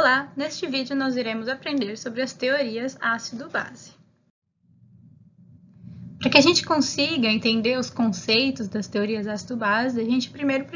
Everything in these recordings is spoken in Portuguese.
Olá! Neste vídeo nós iremos aprender sobre as teorias ácido-base. Para que a gente consiga entender os conceitos das teorias ácido-base, a gente primeiro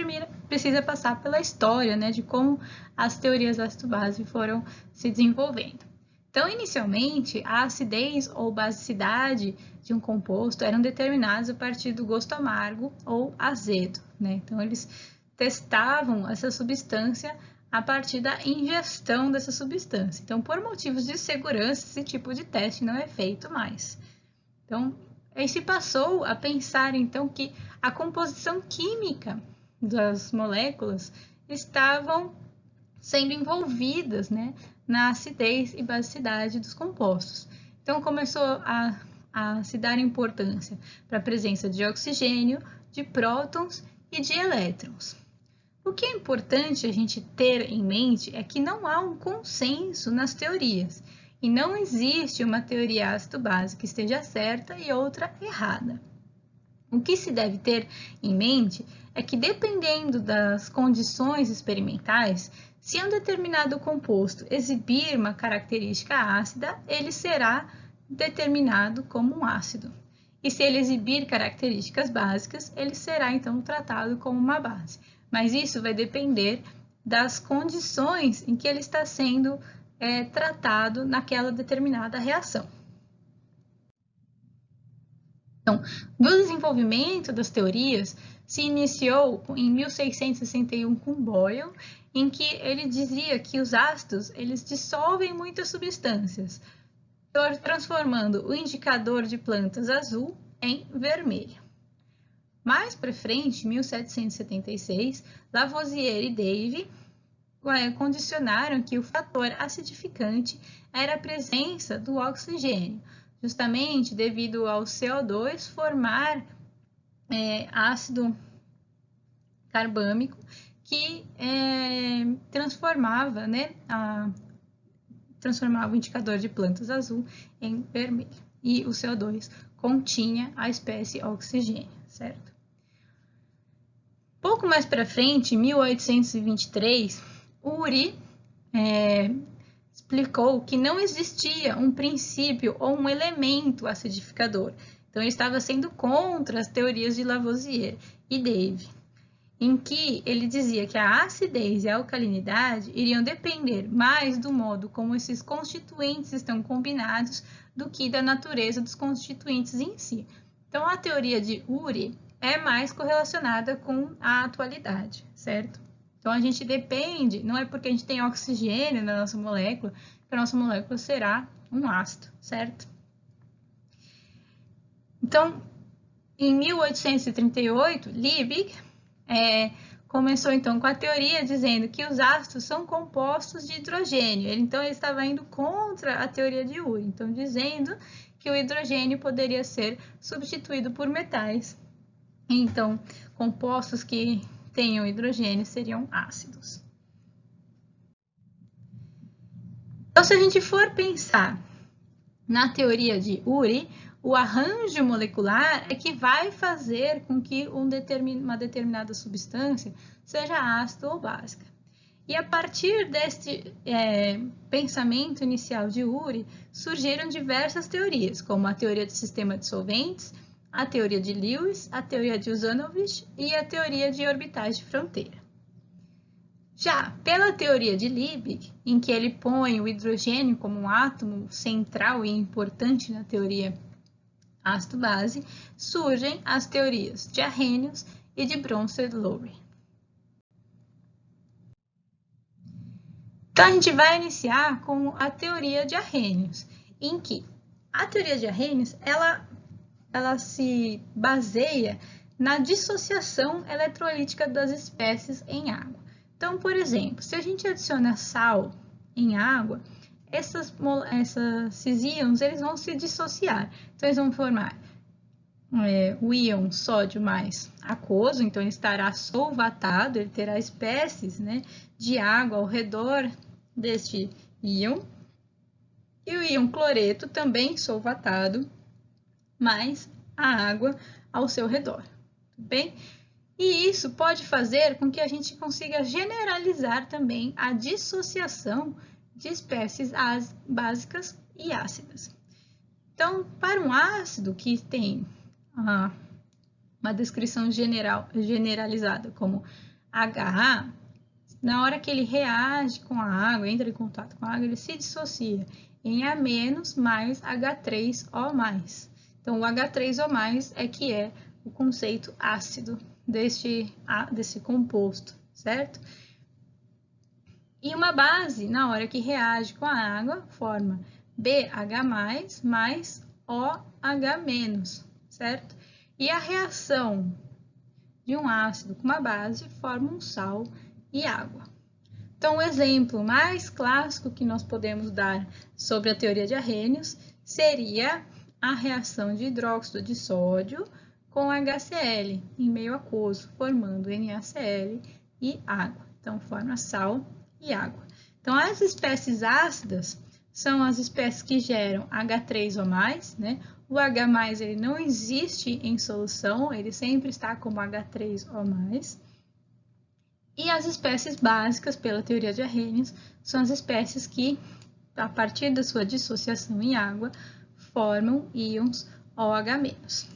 precisa passar pela história, de como as teorias ácido-base foram se desenvolvendo. Então, inicialmente, a acidez ou basicidade de um composto eram determinados a partir do gosto amargo ou azedo, Então, eles testavam essa substância a partir da ingestão dessa substância. Então, por motivos de segurança, esse tipo de teste não é feito mais. Então, aí se passou a pensar, então, que a composição química das moléculas estavam sendo envolvidas, na acidez e basicidade dos compostos. Então, começou a se dar importância para a presença de oxigênio, de prótons e de elétrons. O que é importante a gente ter em mente é que não há um consenso nas teorias e não existe uma teoria ácido-base que esteja certa e outra errada. O que se deve ter em mente é que, dependendo das condições experimentais, se um determinado composto exibir uma característica ácida, ele será determinado como um ácido. E se ele exibir características básicas, ele será então tratado como uma base. Mas isso vai depender das condições em que ele está sendo tratado naquela determinada reação. Então, no desenvolvimento das teorias, se iniciou em 1661 com Boyle, em que ele dizia que os ácidos eles dissolvem muitas substâncias, transformando o indicador de plantas azul em vermelho. Mais para frente, em 1776, Lavoisier e Davy condicionaram que o fator acidificante era a presença do oxigênio, justamente devido ao CO2 formar ácido carbâmico que transformava o indicador de plantas azul em vermelho. E o CO2 continha a espécie oxigênio, certo? Pouco mais para frente, em 1823, Urey explicou que não existia um princípio ou um elemento acidificador. Então, ele estava sendo contra as teorias de Lavoisier e Davy, em que ele dizia que a acidez e a alcalinidade iriam depender mais do modo como esses constituintes estão combinados do que da natureza dos constituintes em si. Então, a teoria de Urey é mais correlacionada com a atualidade, certo? Então, a gente depende, não é porque a gente tem oxigênio na nossa molécula, que a nossa molécula será um ácido, certo? Então, em 1838, Liebig começou, então, com a teoria dizendo que os ácidos são compostos de hidrogênio. Então, ele estava indo contra a teoria de Urey, então, dizendo que o hidrogênio poderia ser substituído por metais. Então, compostos que tenham hidrogênio seriam ácidos. Então, se a gente for pensar na teoria de Urey, o arranjo molecular é que vai fazer com que uma determinada substância seja ácida ou básica. E a partir deste pensamento inicial de Urey, surgiram diversas teorias, como a teoria do sistema de solventes, a teoria de Lewis, a teoria de Usanovich e a teoria de orbitais de fronteira. Já pela teoria de Liebig, em que ele põe o hidrogênio como um átomo central e importante na teoria ácido-base, surgem as teorias de Arrhenius e de Bronsted-Lowry. Então, a gente vai iniciar com a teoria de Arrhenius, em que a teoria de Arrhenius, ela se baseia na dissociação eletrolítica das espécies em água. Então, por exemplo, se a gente adiciona sal em água, esses íons eles vão se dissociar. Então, eles vão formar o íon sódio mais aquoso, então ele estará solvatado, ele terá espécies de água ao redor deste íon. E o íon cloreto também solvatado, mais a água ao seu redor, tudo bem? E isso pode fazer com que a gente consiga generalizar também a dissociação de espécies básicas e ácidas. Então, para um ácido que tem uma descrição generalizada como HA, na hora que ele reage com a água, entra em contato com a água, ele se dissocia em A- mais H3O+. Então, o H3O+, que é o conceito ácido desse composto, certo? E uma base, na hora que reage com a água, forma BH+, mais OH-, certo? E a reação de um ácido com uma base forma um sal e água. Então, o exemplo mais clássico que nós podemos dar sobre a teoria de Arrhenius seria a reação de hidróxido de sódio com HCl em meio aquoso, formando NaCl e água. Então, forma sal e água. Então, as espécies ácidas são as espécies que geram H3O+, né? O H+, ele não existe em solução, ele sempre está como H3O+. E as espécies básicas, pela teoria de Arrhenius, são as espécies que, a partir da sua dissociação em água, formam íons OH-.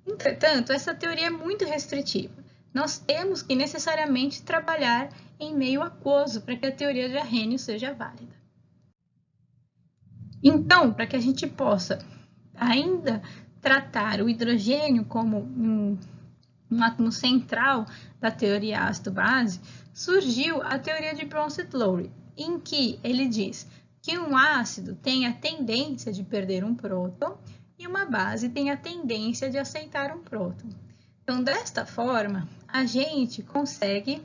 Entretanto, essa teoria é muito restritiva. Nós temos que necessariamente trabalhar em meio aquoso para que a teoria de Arrhenius seja válida. Então, para que a gente possa ainda tratar o hidrogênio como um átomo central da teoria ácido-base, surgiu a teoria de Bronsted-Lowry, em que ele diz que um ácido tem a tendência de perder um próton e uma base tem a tendência de aceitar um próton. Então, desta forma, a gente consegue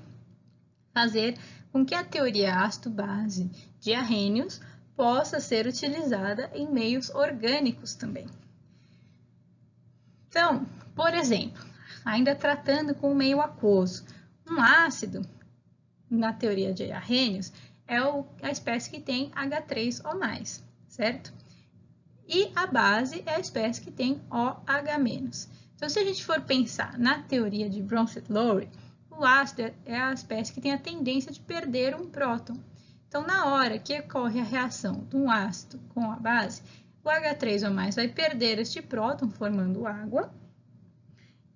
fazer com que a teoria ácido-base de Arrhenius possa ser utilizada em meios orgânicos também. Então, por exemplo, ainda tratando com o meio aquoso, um ácido, na teoria de Arrhenius, é a espécie que tem H3O+, certo? E a base é a espécie que tem OH-. Então, se a gente for pensar na teoria de Bronsted-Lowry, o ácido é a espécie que tem a tendência de perder um próton. Então, na hora que ocorre a reação de um ácido com a base, o H3O+ vai perder este próton, formando água,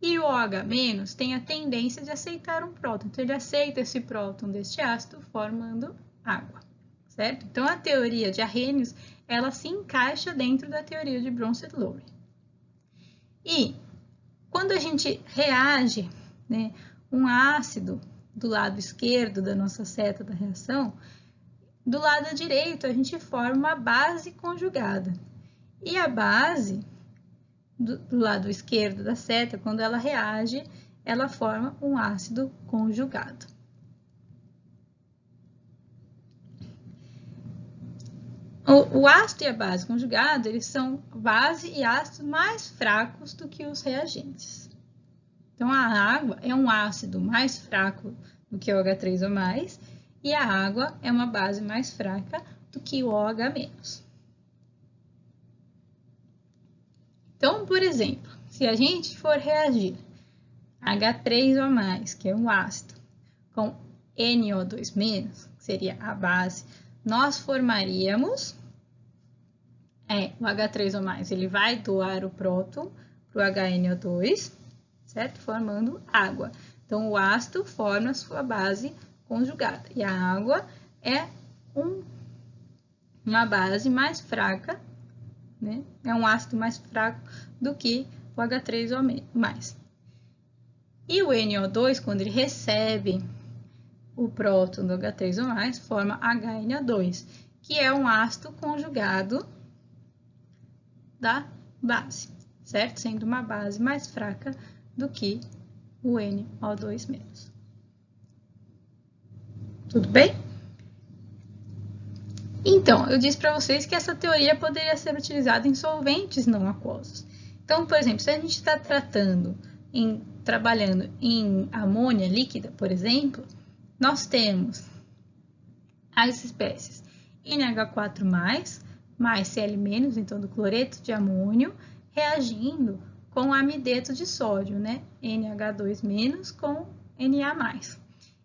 e o OH- tem a tendência de aceitar um próton. Então, ele aceita esse próton deste ácido, formando água, certo? Então, a teoria de Arrhenius, ela se encaixa dentro da teoria de Bronsted-Lowry. E, quando a gente reage, né, um ácido do lado esquerdo da nossa seta da reação, do lado direito a gente forma uma base conjugada. E a base do lado esquerdo da seta, quando ela reage, ela forma um ácido conjugado. O ácido e a base conjugada, eles são base e ácido mais fracos do que os reagentes. Então, a água é um ácido mais fraco do que o H3O+, e a água é uma base mais fraca do que o OH-. Então, por exemplo, se a gente for reagir H3O+, que é um ácido, com NO2-, que seria a base, nós formaríamos o H3O+, ele vai doar o próton para o HNO2, certo? Formando água. Então, o ácido forma a sua base conjugada e a água é uma base mais fraca, né? É um ácido mais fraco do que o H3O+. E o NO2, quando ele recebe o próton do H3O+, forma HNO2, que é um ácido conjugado da base, certo? Sendo uma base mais fraca do que o NO2-. Tudo bem? Então, eu disse para vocês que essa teoria poderia ser utilizada em solventes não aquosos. Então, por exemplo, se a gente está trabalhando em amônia líquida, por exemplo, nós temos as espécies NH4+, mais Cl-, então do cloreto de amônio, reagindo com amideto de sódio, né? NH2- com Na+.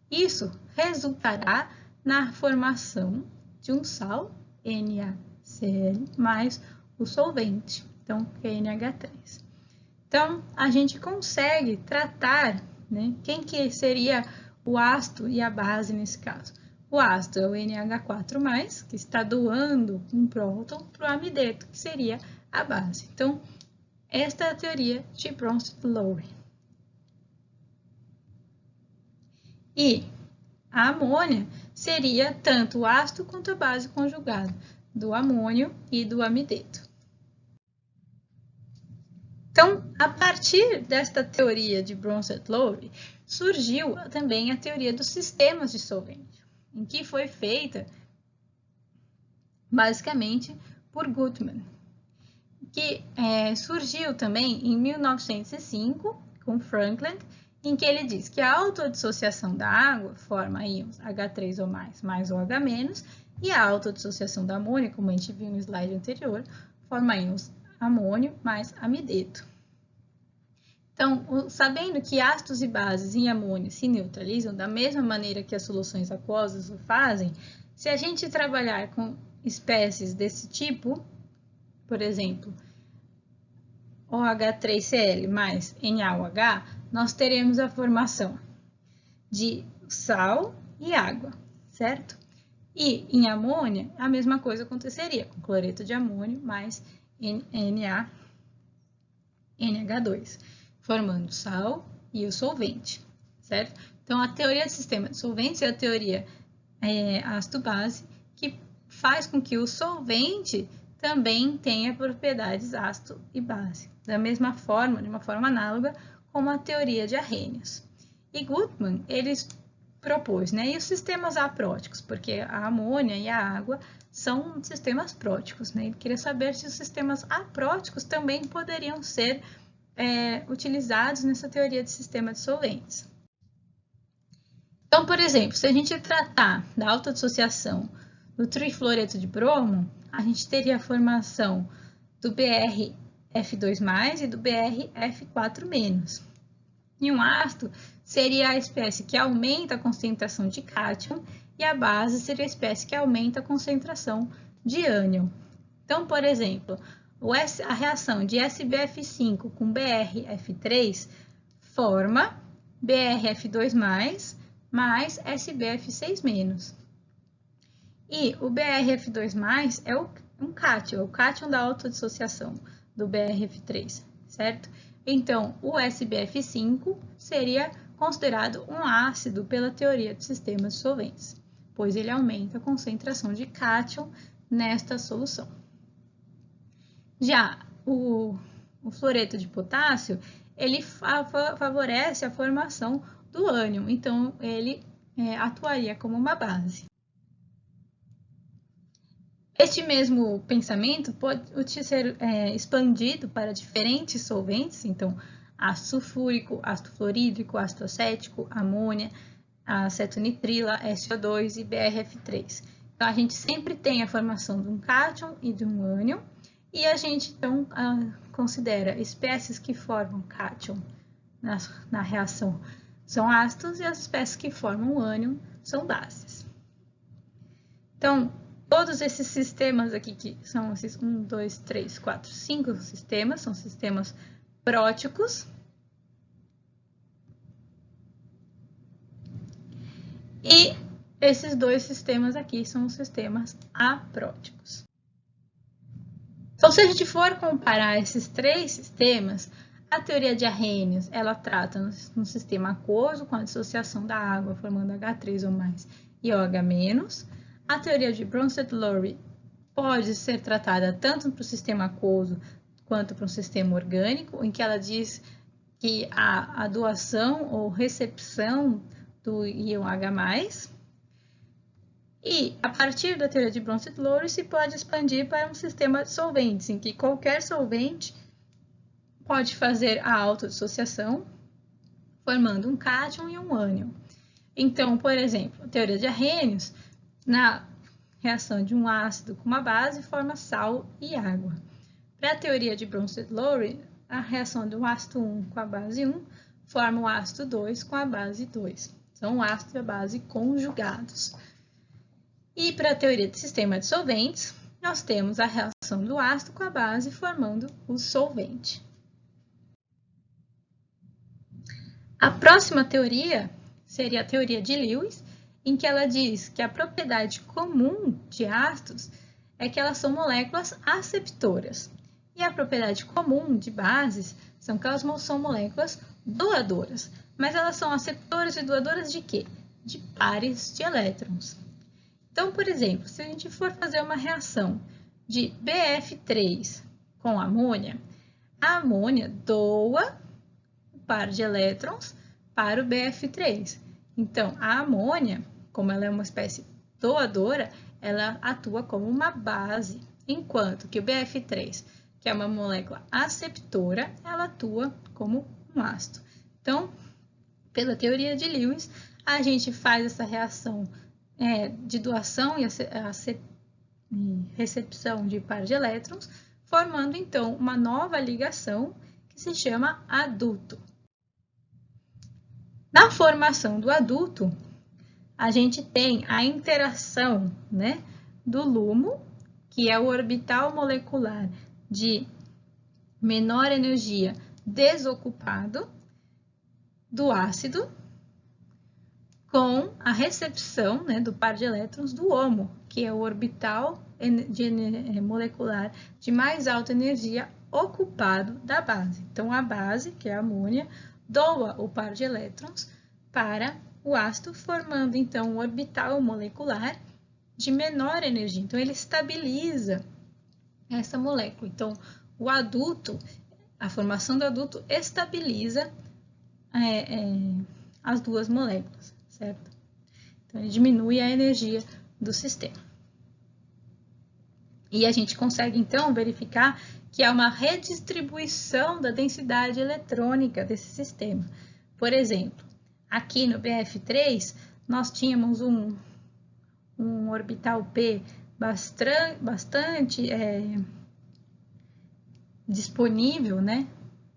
Isso resultará na formação de um sal, NaCl, mais o solvente, então NH3. Então, a gente consegue tratar, né, quem que seria o ácido e a base nesse caso. O ácido é o NH4+, que está doando um próton para o amideto, que seria a base. Então, esta é a teoria de Bronsted-Lowry. E a amônia seria tanto o ácido quanto a base conjugada do amônio e do amideto. Então, a partir desta teoria de Bronsted-Lowry, surgiu também a teoria dos sistemas de solvente, em que foi feita basicamente por Guttmann, que surgiu também em 1905 com Franklin, em que ele diz que a autodissociação da água forma íons H3 ou mais OH-, e a autodissociação da amônia, como a gente viu no slide anterior, forma íons amônio mais amideto. Então, sabendo que ácidos e bases em amônio se neutralizam da mesma maneira que as soluções aquosas o fazem, se a gente trabalhar com espécies desse tipo, por exemplo, OH3Cl mais NaOH, nós teremos a formação de sal e água, certo? E em amônia, a mesma coisa aconteceria com cloreto de amônio mais NH2, formando sal e o solvente, certo? Então, a teoria de sistema de solventes é a teoria ácido-base, que faz com que o solvente também tenha propriedades ácido e base, da mesma forma, de uma forma análoga, como a teoria de Arrhenius. E Guttmann, eles propôs, né? E os sistemas apróticos, porque a amônia e a água são sistemas próticos, né? Ele queria saber se os sistemas apróticos também poderiam ser utilizados nessa teoria de sistema de solventes. Então, por exemplo, se a gente tratar da autodissociação do trifluoreto de bromo, a gente teria a formação do BrF2+, e do BrF4-. E um ácido seria a espécie que aumenta a concentração de cátion, e a base seria a espécie que aumenta a concentração de ânion. Então, por exemplo, a reação de SbF5 com BrF3 forma BrF2+, mais SbF6-. E o BrF2+, é um cátion, é o cátion da autodissociação do BrF3, certo? Então, o SbF5 seria considerado um ácido pela teoria de sistemas solventes, pois ele aumenta a concentração de cátion nesta solução. Já o fluoreto de potássio, ele favorece a formação do ânion, então ele atuaria como uma base. Este mesmo pensamento pode ser expandido para diferentes solventes, então ácido sulfúrico, ácido fluorídrico, ácido acético, amônia, acetonitrila, SO2 e BrF3. Então, a gente sempre tem a formação de um cátion e de um ânion, e a gente, então, considera espécies que formam cátion na reação são ácidos e as espécies que formam ânion são bases. Então, todos esses sistemas aqui, que são esses 1, 2, 3, 4, 5 sistemas, são sistemas próticos. E esses dois sistemas aqui são os sistemas apróticos. Então, se a gente for comparar esses três sistemas, a teoria de Arrhenius, ela trata no sistema aquoso, com a dissociação da água, formando H3 ou mais e OH-. A teoria de Bronsted-Lowry pode ser tratada tanto para o sistema aquoso quanto para um sistema orgânico, em que ela diz que há a doação ou recepção do íon H+. E, a partir da teoria de Bronsted-Lowry, se pode expandir para um sistema de solventes, em que qualquer solvente pode fazer a autodissociação, formando um cátion e um ânion. Então, por exemplo, a teoria de Arrhenius, na reação de um ácido com uma base, forma sal e água. Para a teoria de Bronsted-Lowry, a reação de um ácido 1 com a base 1 forma o ácido 2 com a base 2. São o ácido e a base conjugados. E para a teoria de sistema de solventes, nós temos a reação do ácido com a base formando o solvente. A próxima teoria seria a teoria de Lewis, em que ela diz que a propriedade comum de ácidos é que elas são moléculas aceptoras. E a propriedade comum de bases são que elas são moléculas doadoras. Mas elas são aceptoras e doadoras de quê? De pares de elétrons. Então, por exemplo, se a gente for fazer uma reação de BF3 com amônia, a amônia doa o par de elétrons para o BF3. Então, a amônia, como ela é uma espécie doadora, ela atua como uma base, enquanto que o BF3, que é uma molécula aceptora, ela atua como um ácido. Então, pela teoria de Lewis, a gente faz essa reação de doação e recepção de par de elétrons, formando então uma nova ligação que se chama aduto. Na formação do aduto, a gente tem a interação, né, do LUMO, que é o orbital molecular de menor energia desocupado do ácido, com a recepção, né, do par de elétrons do HOMO, que é o orbital molecular de mais alta energia ocupado da base. Então, a base, que é a amônia, doa o par de elétrons para o ácido, formando, então, um orbital molecular de menor energia. Então, ele estabiliza essa molécula. Então, o aduto, a formação do aduto estabiliza as duas moléculas, certo? Então, ele diminui a energia do sistema. E a gente consegue, então, verificar que há uma redistribuição da densidade eletrônica desse sistema. Por exemplo, aqui no BF3, nós tínhamos um orbital P bastante disponível, né?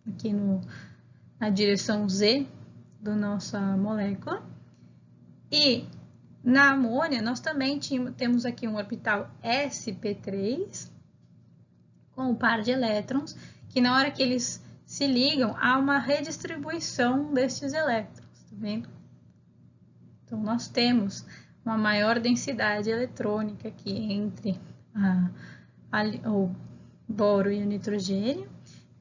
Aqui na direção Z da nossa molécula. E na amônia, nós também temos aqui um orbital sp3 com o par de elétrons, que na hora que eles se ligam, há uma redistribuição destes elétrons, tá vendo? Então, nós temos uma maior densidade eletrônica aqui entre o boro e o nitrogênio,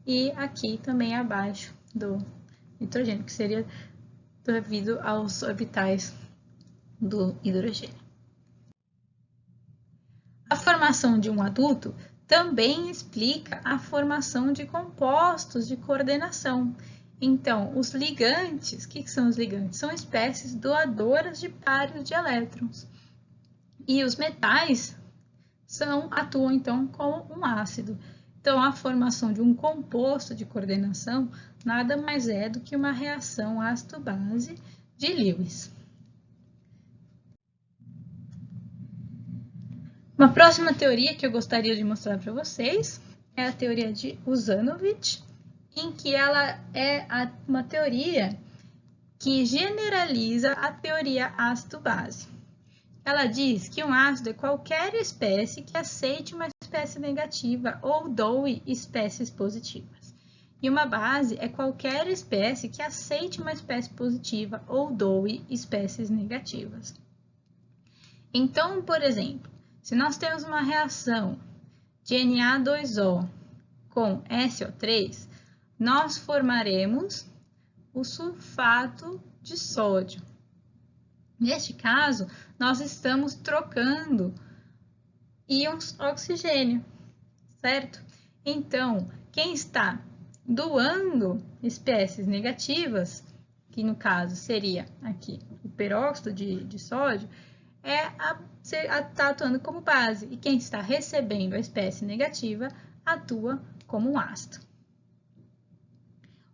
e aqui também abaixo do nitrogênio, que seria devido aos orbitais do hidrogênio. A formação de um aduto também explica a formação de compostos de coordenação. Então, os ligantes, o que são os ligantes? São espécies doadoras de pares de elétrons. E os metais atuam, então, como um ácido. Então, a formação de um composto de coordenação nada mais é do que uma reação ácido-base de Lewis. Uma próxima teoria que eu gostaria de mostrar para vocês é a teoria de Usanovich, em que ela é uma teoria que generaliza a teoria ácido-base. Ela diz que um ácido é qualquer espécie que aceite uma espécie negativa ou doe espécies positivas. E uma base é qualquer espécie que aceite uma espécie positiva ou doe espécies negativas. Então, por exemplo, se nós temos uma reação de Na2O com SO3, nós formaremos o sulfato de sódio. Neste caso, nós estamos trocando íons oxigênio, certo? Então, quem está doando espécies negativas, que no caso seria aqui o peróxido de sódio, está atuando como base, e quem está recebendo a espécie negativa atua como um ácido.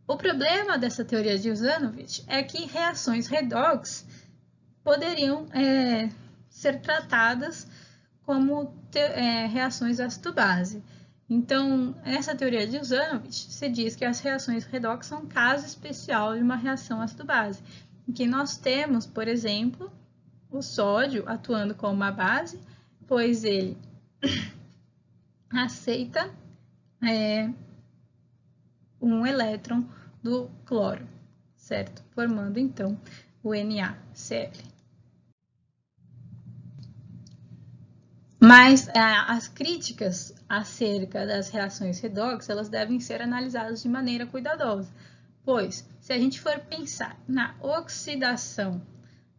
O problema dessa teoria de Usanovich é que reações redox poderiam ser tratadas como reações ácido-base. Então, nessa teoria de Usanovich, se diz que as reações redox são um caso especial de uma reação ácido-base, em que nós temos, por exemplo, o sódio atuando como uma base, pois ele aceita um elétron do cloro, certo? Formando então o NaCl. Mas as críticas acerca das reações redox, elas devem ser analisadas de maneira cuidadosa, pois se a gente for pensar na oxidação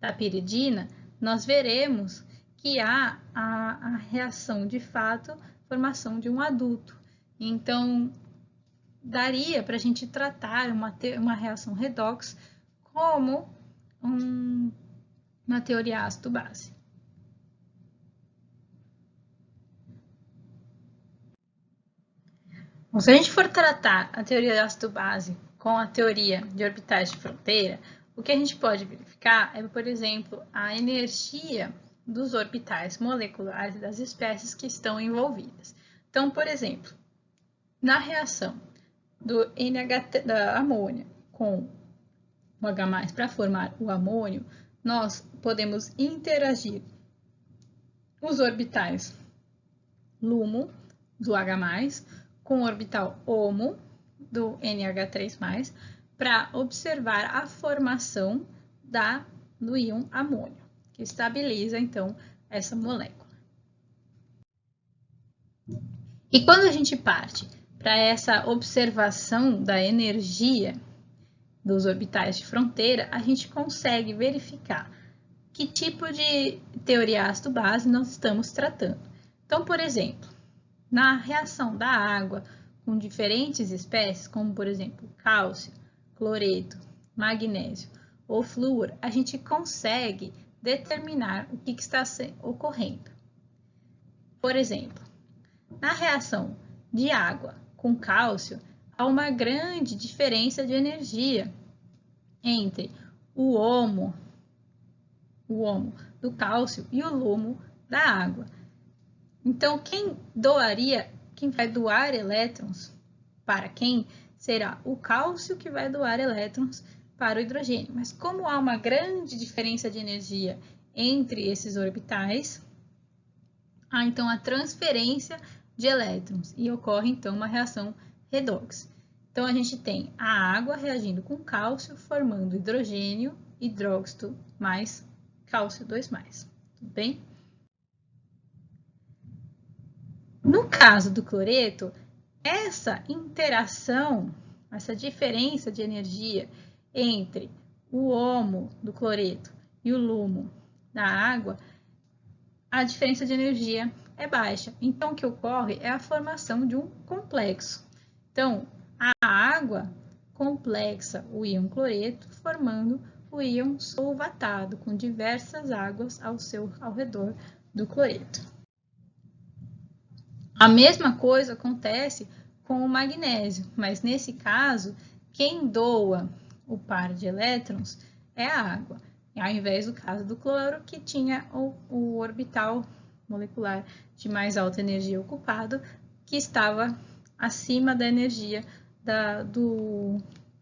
da piridina, nós veremos que há a reação de fato, formação de um adulto. Então, daria para a gente tratar uma reação redox como uma teoria ácido-base. Bom, se a gente for tratar a teoria de ácido-base com a teoria de orbitais de fronteira, o que a gente pode verificar é, por exemplo, a energia dos orbitais moleculares das espécies que estão envolvidas. Então, por exemplo, na reação do NH da amônia com o H+ para formar o amônio, nós podemos interagir os orbitais LUMO do H+, com o orbital HOMO do NH3+, para observar a formação do íon amônio, que estabiliza, então, essa molécula. E quando a gente parte para essa observação da energia dos orbitais de fronteira, a gente consegue verificar que tipo de teoria ácido-base nós estamos tratando. Então, por exemplo, na reação da água com diferentes espécies, como por exemplo cálcio, cloreto, magnésio ou flúor, a gente consegue determinar o que está ocorrendo. Por exemplo, na reação de água com cálcio, há uma grande diferença de energia entre o HOMO do cálcio e o LUMO da água. Então, quem vai doar elétrons para quem será o cálcio que vai doar elétrons para o hidrogênio. Mas como há uma grande diferença de energia entre esses orbitais, há então a transferência de elétrons e ocorre então uma reação redox. Então a gente tem a água reagindo com cálcio, formando hidrogênio, hidróxido mais cálcio 2+. Tudo bem? No caso do cloreto, essa interação, essa diferença de energia entre o HOMO do cloreto e o LUMO da água, a diferença de energia é baixa. Então, o que ocorre é a formação de um complexo. Então, a água complexa o íon cloreto, formando o íon solvatado, com diversas águas ao redor do cloreto. A mesma coisa acontece com o magnésio, mas nesse caso, quem doa o par de elétrons é a água, ao invés do caso do cloro, que tinha o orbital molecular de mais alta energia ocupado, que estava acima da energia do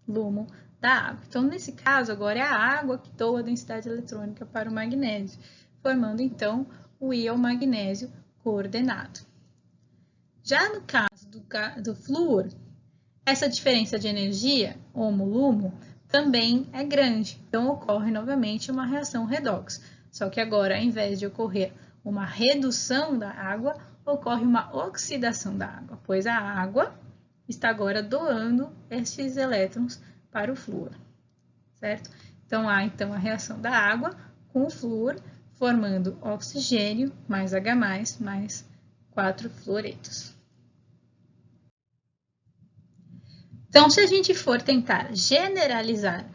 LUMO da água. Então, nesse caso, agora é a água que doa a densidade eletrônica para o magnésio, formando então o íon magnésio coordenado. Já no caso do flúor, essa diferença de energia, HOMO-LUMO, também é grande. Então, ocorre novamente uma reação redox. Só que agora, ao invés de ocorrer uma redução da água, ocorre uma oxidação da água, pois a água está agora doando esses elétrons para o flúor, certo? Então, há então a reação da água com o flúor, formando oxigênio mais H+, mais 4 fluoretos. Então, se a gente for tentar generalizar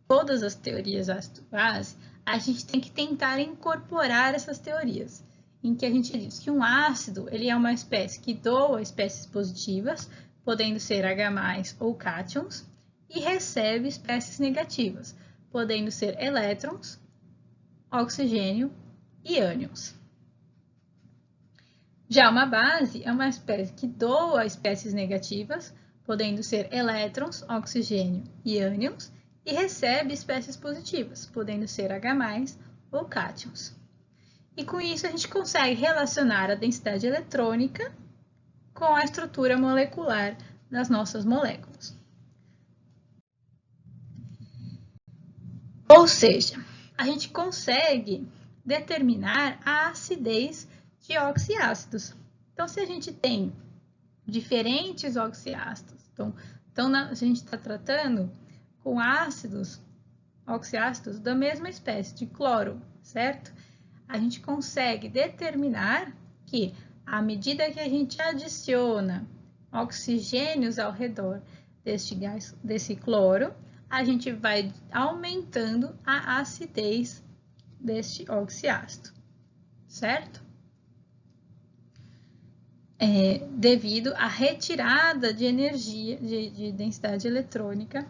todas as teorias ácido-base, a gente tem que tentar incorporar essas teorias, em que a gente diz que um ácido ele é uma espécie que doa espécies positivas, podendo ser H+ ou cátions, e recebe espécies negativas, podendo ser elétrons, oxigênio e ânions. Já uma base é uma espécie que doa espécies negativas, podendo ser elétrons, oxigênio e ânions, e recebe espécies positivas, podendo ser H+, ou cátions. E com isso a gente consegue relacionar a densidade eletrônica com a estrutura molecular das nossas moléculas. Ou seja, a gente consegue determinar a acidez de oxiácidos. Então, se a gente tem diferentes oxiácidos, então a gente está tratando com ácidos, oxiácidos da mesma espécie, de cloro, certo? A gente consegue determinar que, à medida que a gente adiciona oxigênios ao redor desse cloro, a gente vai aumentando a acidez deste oxiácido, certo? Devido à retirada de energia, de densidade eletrônica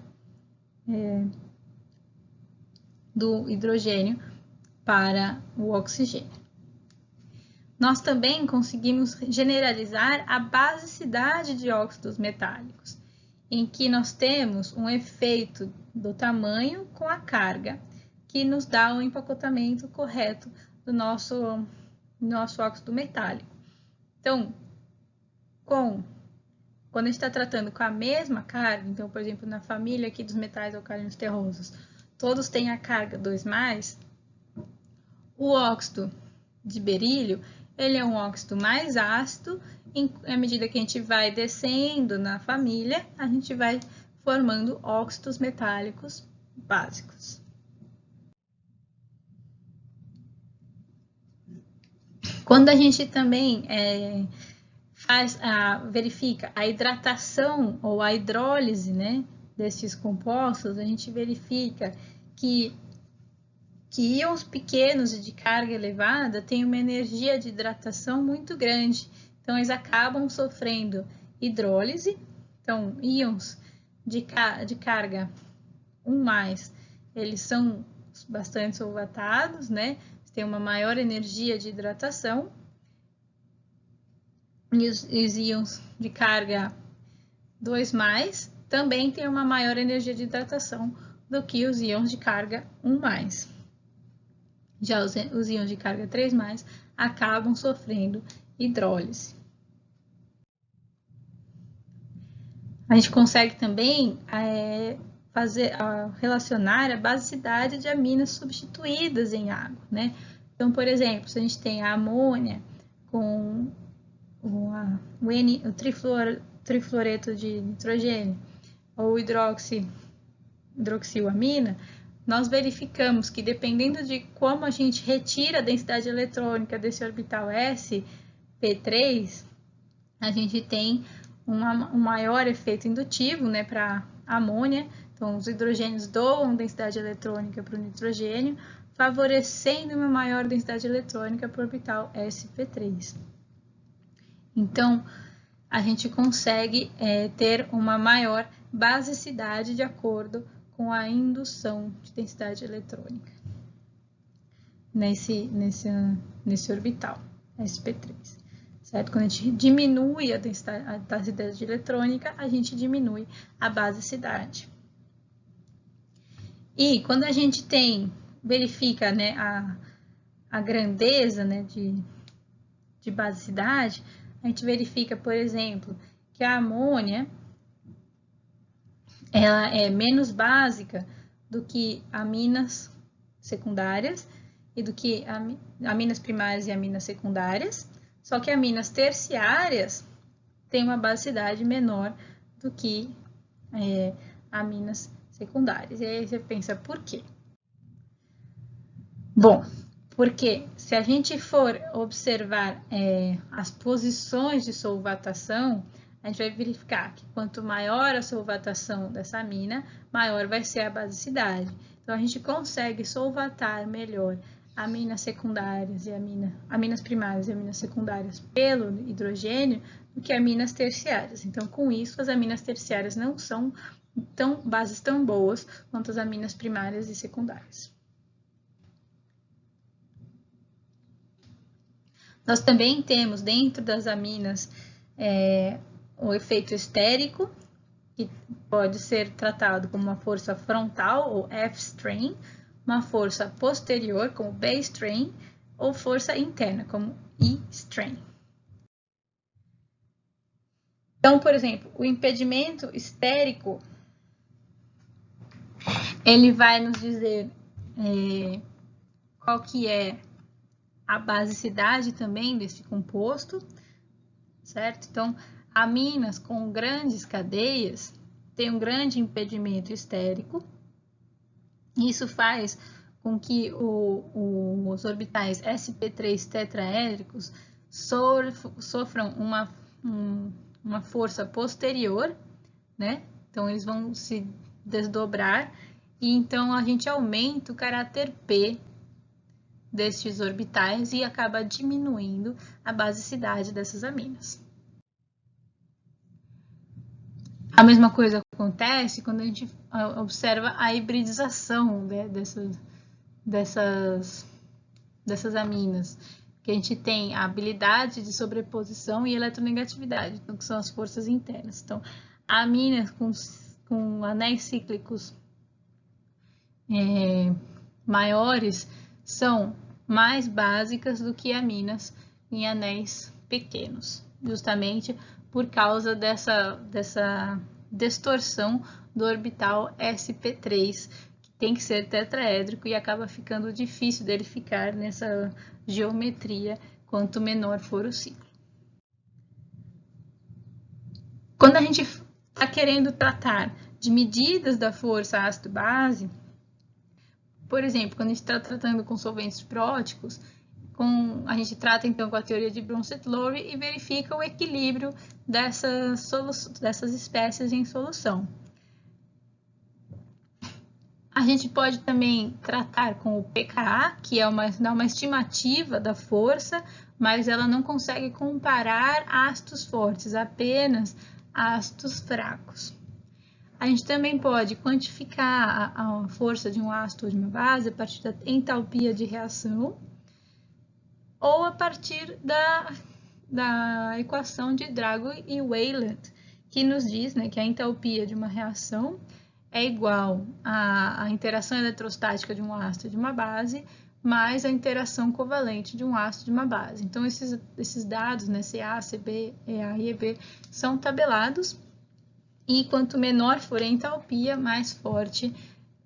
do hidrogênio para o oxigênio. Nós também conseguimos generalizar a basicidade de óxidos metálicos, em que nós temos um efeito do tamanho com a carga, que nos dá o empacotamento correto do nosso óxido metálico. Então, quando a gente está tratando com a mesma carga, então, por exemplo, na família aqui dos metais alcalinos terrosos, todos têm a carga 2+, o óxido de berílio, ele é um óxido mais ácido, à medida que a gente vai descendo na família, a gente vai formando óxidos metálicos básicos. Quando a gente também verifica a hidratação ou a hidrólise, né, desses compostos, a gente verifica que íons pequenos e de carga elevada têm uma energia de hidratação muito grande. Então, eles acabam sofrendo hidrólise. Então, íons de carga 1+, eles são bastante solvatados, né? Tem uma maior energia de hidratação. E os íons de carga 2+, também têm uma maior energia de hidratação do que os íons de carga 1+. Já os íons de carga 3+, acabam sofrendo hidrólise. A gente consegue também relacionar a basicidade de aminas substituídas em água, né? Então, por exemplo, se a gente tem a amônia com o trifluoreto de nitrogênio ou hidroxilamina, nós verificamos que, dependendo de como a gente retira a densidade eletrônica desse orbital sp3, a gente tem um maior efeito indutivo, né, para a amônia. Então, os hidrogênios doam densidade eletrônica para o nitrogênio, favorecendo uma maior densidade eletrônica para o orbital sp3. Então, a gente consegue ter uma maior basicidade de acordo com a indução de densidade eletrônica nesse orbital sp3, certo? Quando a gente diminui a densidade eletrônica, a gente diminui a basicidade. E quando a gente verifica, né, a grandeza, né, de basicidade, a gente verifica, por exemplo, que a amônia ela é menos básica do que aminas secundárias e do que aminas primárias e aminas secundárias, só que aminas terciárias têm uma basicidade menor do que aminas secundárias. E aí você pensa, por quê? Bom, porque se a gente for observar as posições de solvatação, a gente vai verificar que quanto maior a solvatação dessa amina, maior vai ser a basicidade. Então, a gente consegue solvatar melhor aminas secundárias e aminas primárias e aminas secundárias pelo hidrogênio do que aminas terciárias. Então, com isso, as aminas terciárias não são bases tão boas quanto as aminas primárias e secundárias. Nós também temos dentro das aminas o efeito estérico, que pode ser tratado como uma força frontal ou F-strain, uma força posterior, como base strain, ou força interna, como E-strain. Então, por exemplo, o impedimento estérico, ele vai nos dizer qual que é a basicidade também desse composto, certo? Então, aminas com grandes cadeias têm um grande impedimento estérico. Isso faz com que os orbitais sp3 tetraédricos sofram uma força posterior, né? Então, eles vão se desdobrar e então a gente aumenta o caráter P destes orbitais e acaba diminuindo a basicidade dessas aminas. A mesma coisa acontece quando a gente observa a hibridização, né, dessas aminas, que a gente tem a habilidade de sobreposição e eletronegatividade, então, que são as forças internas. Então, aminas com anéis cíclicos maiores são mais básicas do que aminas em anéis pequenos, justamente por causa dessa distorção do orbital sp3, que tem que ser tetraédrico e acaba ficando difícil dele ficar nessa geometria quanto menor for o ciclo. Quando a gente está querendo tratar de medidas da força ácido-base, por exemplo, quando a gente está tratando com solventes próticos, a gente trata então com a teoria de Bronsted-Lowry e verifica o equilíbrio dessas espécies em solução. A gente pode também tratar com o pKa, que dá uma estimativa da força, mas ela não consegue comparar ácidos fortes, apenas ácidos fracos. A gente também pode quantificar a força de um ácido ou de uma base a partir da entalpia de reação ou a partir da equação de Draghi e Weyland, que nos diz, né, que a entalpia de uma reação é igual à interação eletrostática de um ácido e de uma base mais a interação covalente de um ácido e de uma base. Então, esses dados, né, Ca, Cb, Ea e Eb, são tabelados. E quanto menor for a entalpia, mais forte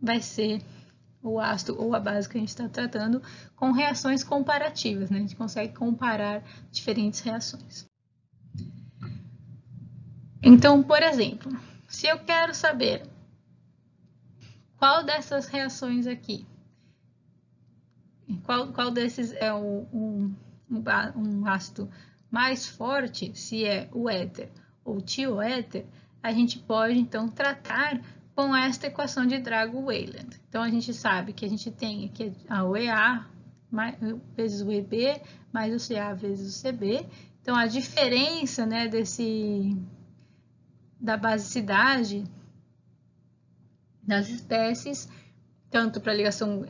vai ser o ácido ou a base que a gente está tratando, com reações comparativas, né? A gente consegue comparar diferentes reações. Então, por exemplo, se eu quero saber qual dessas reações aqui, qual desses é um ácido mais forte, se é o éter ou tioéter, a gente pode, então, tratar com esta equação de Draghi-Weyland. Então, a gente sabe que a gente tem aqui o EA vezes o EB, mais o Ca vezes o CB. Então, a diferença, né, da basicidade das espécies, tanto para a ligação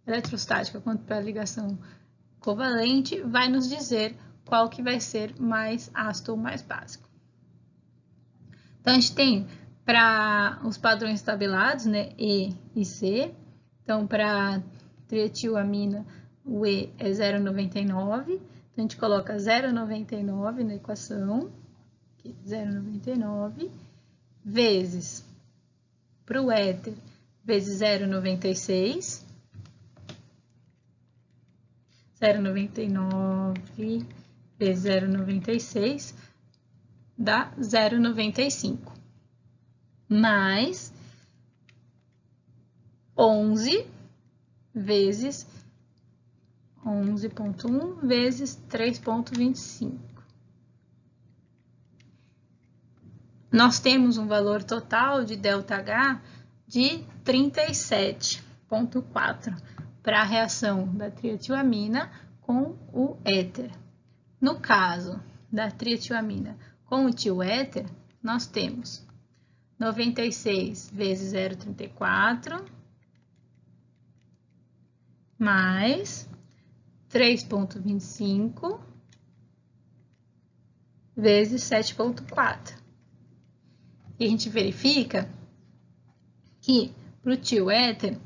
eletrostática quanto para a ligação covalente, vai nos dizer qual que vai ser mais ácido ou mais básico. Então, a gente tem para os padrões tabelados, né, E e C. Então, para trietilamina, o E é 0,99. Então, a gente coloca 0,99 na equação, 0,99, vezes, para o éter, vezes 0,96. 0,99 vezes 0,96 dá 0,95, mais 11 vezes 11,1 vezes 3,25. Nós temos um valor total de ΔH de 37,4 para a reação da trietilamina com o éter. No caso da trietilamina com o tioéter, nós temos 96 vezes 0,34 mais 3,25 vezes 7,4. E a gente verifica que, Para o tioéter,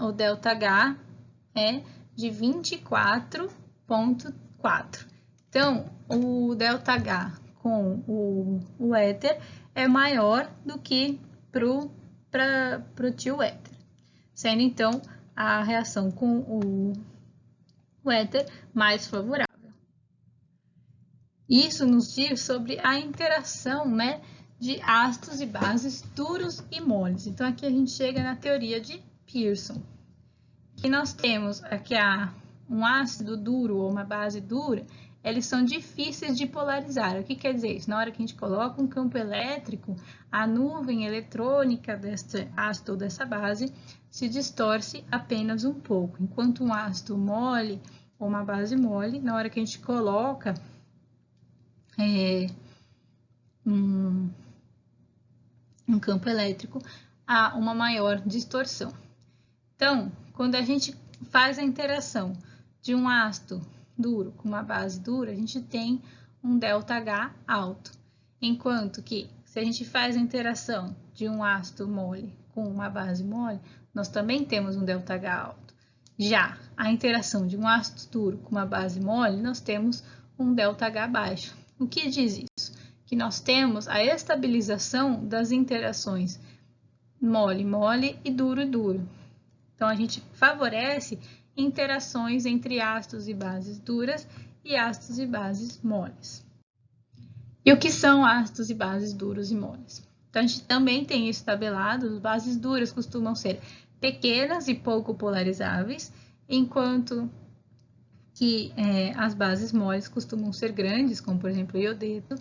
o ΔH é de 24,4. Então, o ΔH com o éter é maior do que para o tioéter, sendo então a reação com o éter mais favorável. Isso nos diz sobre a interação, né, de ácidos e bases duros e moles. Então, aqui a gente chega na teoria de Pearson, que nós temos aqui um ácido duro ou uma base dura, eles são difíceis de polarizar. O que quer dizer isso? Na hora que a gente coloca um campo elétrico, a nuvem eletrônica desse ácido ou dessa base se distorce apenas um pouco, enquanto um ácido mole ou uma base mole, na hora que a gente coloca um campo elétrico, há uma maior distorção. Então, quando a gente faz a interação de um ácido duro com uma base dura, a gente tem um ΔH alto, enquanto que se a gente faz a interação de um ácido mole com uma base mole, nós também temos um ΔH alto. Já a interação de um ácido duro com uma base mole, nós temos um ΔH baixo. O que diz isso? Que nós temos a estabilização das interações mole-mole e duro-duro. Então, a gente favorece interações entre ácidos e bases duras e ácidos e bases moles. E o que são ácidos e bases duros e moles? Então, a gente também tem isso tabelado. As bases duras costumam ser pequenas e pouco polarizáveis, enquanto que as bases moles costumam ser grandes, como por exemplo o iodeto,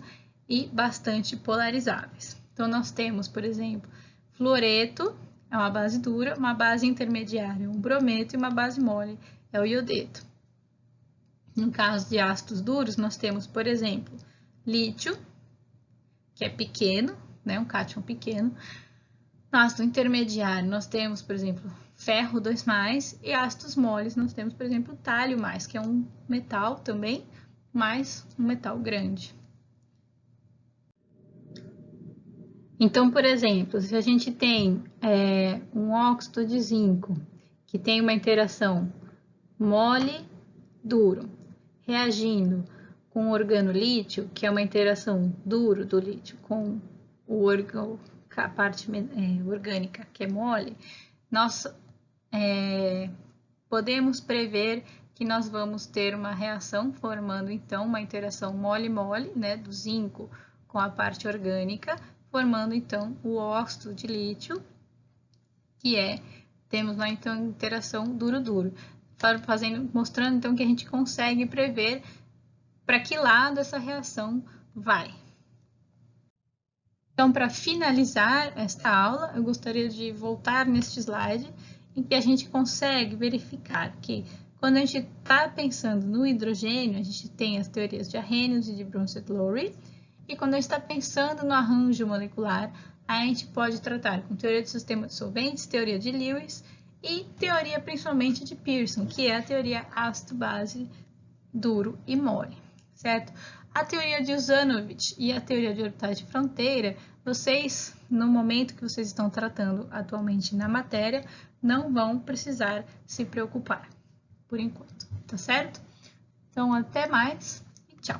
e bastante polarizáveis. Então, nós temos, por exemplo, fluoreto, é uma base dura, uma base intermediária, um brometo, e uma base mole, é o iodeto. No caso de ácidos duros, nós temos, por exemplo, lítio, que é pequeno, né, um cátion pequeno. No ácido intermediário, nós temos, por exemplo, ferro 2+, e ácidos moles, nós temos, por exemplo, tálio+, que é um metal também, mas um metal grande. Então, por exemplo, se a gente tem um óxido de zinco, que tem uma interação mole-duro, reagindo com o organolítio, que é uma interação duro do lítio com a parte orgânica, que é mole, nós podemos prever que nós vamos ter uma reação formando, então, uma interação mole-mole, né, do zinco com a parte orgânica, formando, então, o óxido de lítio, que temos lá, então, interação duro-duro, mostrando, então, que a gente consegue prever para que lado essa reação vai. Então, para finalizar esta aula, eu gostaria de voltar neste slide, em que a gente consegue verificar que, quando a gente está pensando no hidrogênio, a gente tem as teorias de Arrhenius e de Bronsted-Lowry, e quando a gente está pensando no arranjo molecular, a gente pode tratar com teoria de sistema de solventes, teoria de Lewis e teoria principalmente de Pearson, que é a teoria ácido-base duro e mole, certo? A teoria de Usanovich e a teoria de orbitais de fronteira, vocês, no momento que vocês estão tratando atualmente na matéria, não vão precisar se preocupar, por enquanto, tá certo? Então, até mais e tchau!